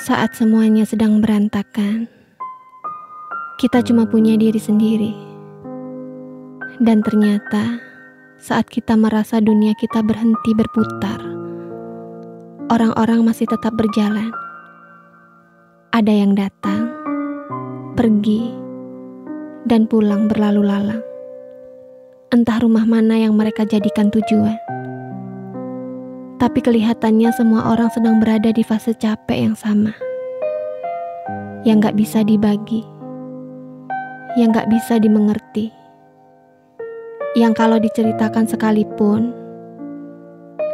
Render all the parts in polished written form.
Saat semuanya sedang berantakan, kita cuma punya diri sendiri. Dan ternyata, saat kita merasa dunia kita berhenti berputar, orang-orang masih tetap berjalan. Ada yang datang, pergi, dan pulang berlalu lalang. Entah rumah mana yang mereka jadikan tujuan. Tapi kelihatannya semua orang sedang berada di fase capek yang sama. Yang gak bisa dibagi. Yang gak bisa dimengerti. Yang kalau diceritakan sekalipun,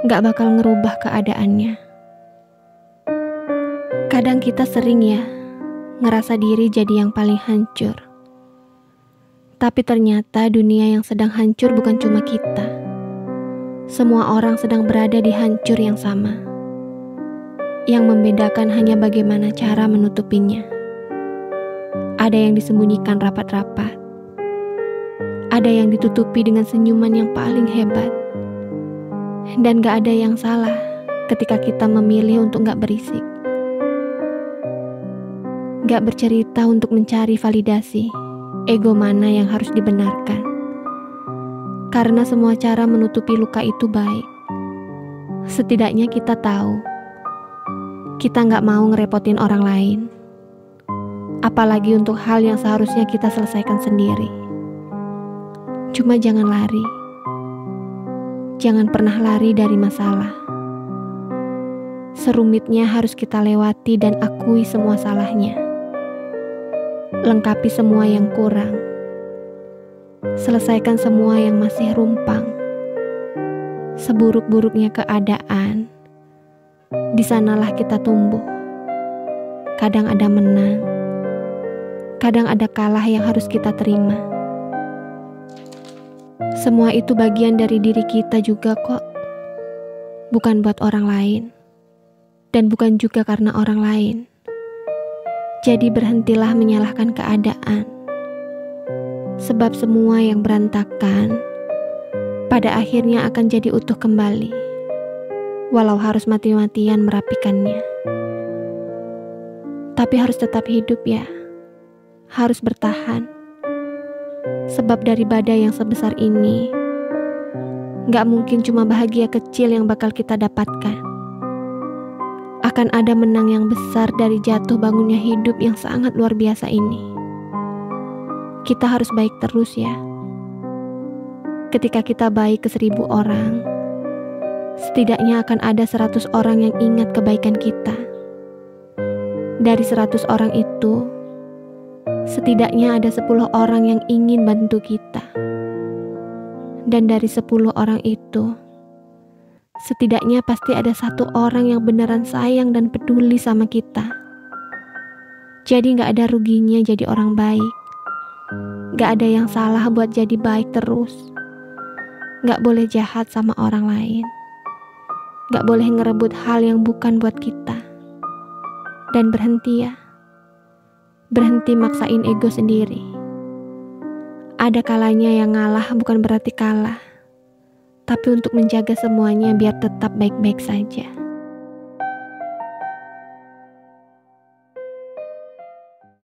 gak bakal ngerubah keadaannya. Kadang kita sering ya, ngerasa diri jadi yang paling hancur. Tapi ternyata dunia yang sedang hancur bukan cuma kita. Semua orang sedang berada di hancur yang sama. Yang membedakan hanya bagaimana cara menutupinya. Ada yang disembunyikan rapat-rapat. Ada yang ditutupi dengan senyuman yang paling hebat. Dan gak ada yang salah ketika kita memilih untuk gak berisik. Gak bercerita untuk mencari validasi ego mana yang harus dibenarkan. Karena semua cara menutupi luka itu baik. Setidaknya kita tahu, kita gak mau ngerepotin orang lain. Apalagi untuk hal yang seharusnya kita selesaikan sendiri. Cuma jangan lari. Jangan pernah lari dari masalah. Serumitnya harus kita lewati dan akui semua salahnya. Lengkapi semua yang kurang. Selesaikan semua yang masih rumpang. Seburuk-buruknya keadaan, di sanalah kita tumbuh. Kadang ada menang, kadang ada kalah yang harus kita terima. Semua itu bagian dari diri kita juga kok. Bukan buat orang lain, dan bukan juga karena orang lain. Jadi berhentilah menyalahkan keadaan. Sebab semua yang berantakan pada akhirnya akan jadi utuh kembali, walau harus mati-matian merapikannya. Tapi harus tetap hidup ya, harus bertahan. Sebab dari badai yang sebesar ini, gak mungkin cuma bahagia kecil yang bakal kita dapatkan. Akan ada menang yang besar dari jatuh bangunnya hidup yang sangat luar biasa ini. Kita harus baik terus ya. Ketika kita baik ke 1000 orang, setidaknya akan ada 100 orang yang ingat kebaikan kita. Dari 100 orang itu, setidaknya ada 10 orang yang ingin bantu kita. Dan dari 10 orang itu, setidaknya pasti ada 1 orang yang beneran sayang dan peduli sama kita. Jadi gak ada ruginya jadi orang baik. Gak ada yang salah buat jadi baik terus. Gak boleh jahat sama orang lain. Gak boleh ngerebut hal yang bukan buat kita. Dan berhenti ya. Berhenti maksain ego sendiri. Ada kalanya yang ngalah bukan berarti kalah. Tapi untuk menjaga semuanya biar tetap baik-baik saja.